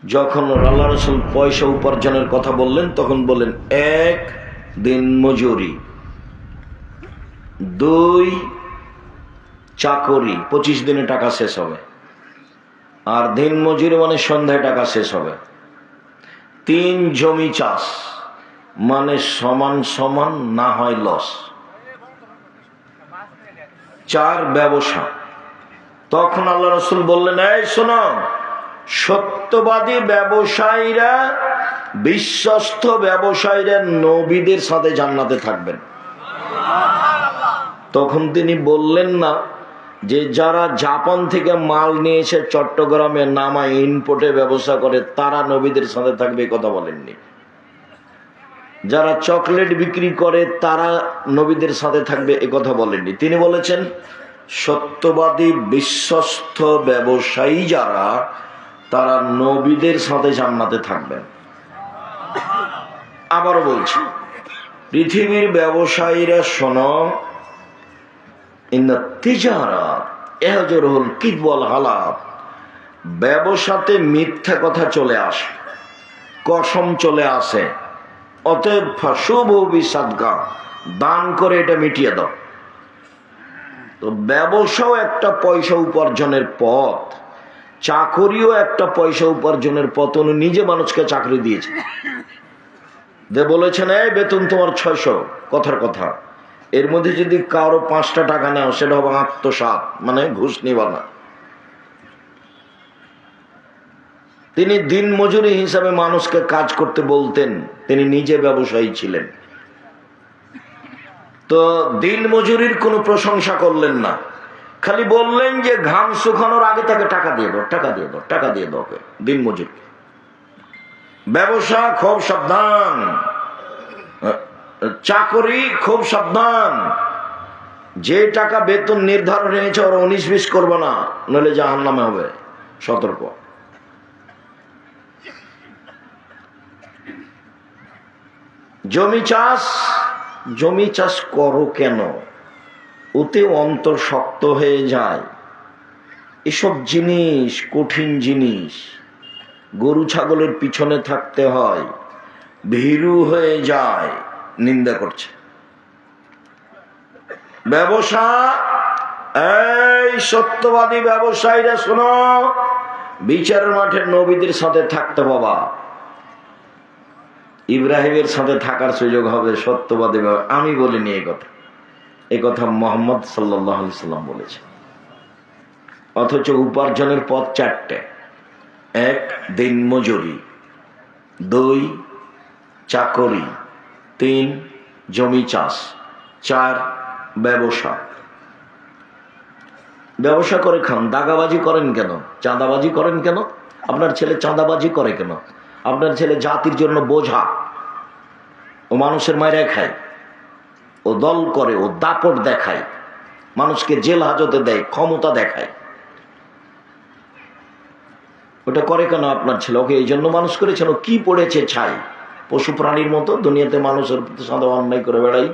যখন আল্লাহ রাসূল পয়সা উপার্জনের কথা বললেন তখন বললেন, 1 দিন মজুরি, 2 চাকরি, 25 দিনে টাকা শেষ হবে, আর দিন মজুরি মানে সন্ধ্যায় টাকা শেষ হবে, 3 জমি চাষ মানে সমান সমান না হয় লস, 4 ব্যবসা। তখন আল্লাহ রাসূল বললেন, এই শোনো, সত্যবাদী ব্যবসায়ীরা, বিশ্বস্ত ব্যবসায়ীরা নবীদের সাথে জান্নাতে থাকবেন। তখন তিনি বললেন না যে যারা জাপান থেকে মাল নিয়ে এসে চট্টগ্রামে নামা ইনপোর্টে ব্যবসা করে তারা নবীদের সাথে থাকবে, কথা বলেননি। যারা চকলেট বিক্রি করে তারা নবীদের সাথে থাকবে, এ কথা বলেননি। তিনি বলেছেন সত্যবাদী বিশ্বস্ত ব্যবসায়ী যারা, তারা নবীদের সাথে জান্নাতে থাকবেন। আবারও বলছি, পৃথিবীর ব্যবসায়ীরা শোনো, ইন্না তিজারাত ইয়াহজুরুল কিযব ওয়াল হালাফ, ব্যবসাতে মিথ্যা কথা চলে আসে, কসম চলে আসে। অতএব ফাশুবু বিসাদকা, দান করে এটা মিটিয়ে দাও। তো ব্যবসাও একটা পয়সা উপার্জনের পথ, চাকরিও একটা পয়সা উপার্জনের পথ। উনি নিজে মানুষকে চাকরি দিয়েছে, যে বলেছেন এই বেতন তোমার 600, কথার কথা। এর মধ্যে যদি কারো 5টা টাকা নেও সেটা হবে আত্মসাৎ, মানে ঘুষ নিবা না। তিনি দিন মজুরি হিসাবে মানুষকে কাজ করতে বলতেন, তিনি নিজে ব্যবসায়ী ছিলেন। তো দিন মজুরির কোনো প্রশংসা করলেন না, খালি বললেন যে ঘাম শুকানোর আগে তাকে টাকা দিয়ে দাও, টাকা দিয়ে দাও, টাকা দিয়ে দাও দিন মজুরি। ব্যবসা খুব সাবধান, চাকরি খুব সাবধান। যে টাকা বেতন নির্ধারণ হয়েছে ওরা 19-20 করবে না, নইলে জাহান্নামে হবে, সতর্ক। জমি চাষ করো কেন? ওতে অন্তর শক্ত হয়ে যায়। এসব জিনিস কঠিন জিনিস, গরু ছাগলের পিছনে থাকতে হয়, ভীরু হয়ে যায়, নিন্দা করছে। ব্যবসা, এই সত্যবাদী ব্যবসায়ীরা শোনো, বিচারের মাঠে নবীদের সাথে থাকতে বাবা, ইব্রাহিমের সাথে থাকার সুযোগ হবে সত্যবাদী। আমি বলিনি এই কথা মুহাম্মদ সাল্লাল্লাহু আলাইহি সাল্লাম বলেছে। অথচ উপার্জনের পথ 4টে: 1 দিন মজুরি, 2 চাকরি, 3 জমি চাষ, 4 ব্যবসা। ব্যবসা করে খান, দাগাবাজি করেন কেন? চাঁদাবাজি করেন কেন? আপনার ছেলে চাঁদাবাজি করে কেন? আপনার ছেলে জাতির জন্য বোঝা, ও মানুষের মায়েরা খায়, ও দল করে, ও দাপট দেখায়, মানুষকে জেল হাজতে দেয়, ক্ষমতা দেখায়। ওটা করে কেন আপনার ছেলে? ওকে এই জন্য মানুষ করেছেন? ও কি পড়েছে ছাই? পশু প্রাণীর মতো দুনিয়াতে মানুষের সাথে অন্যায় করে বেড়াই।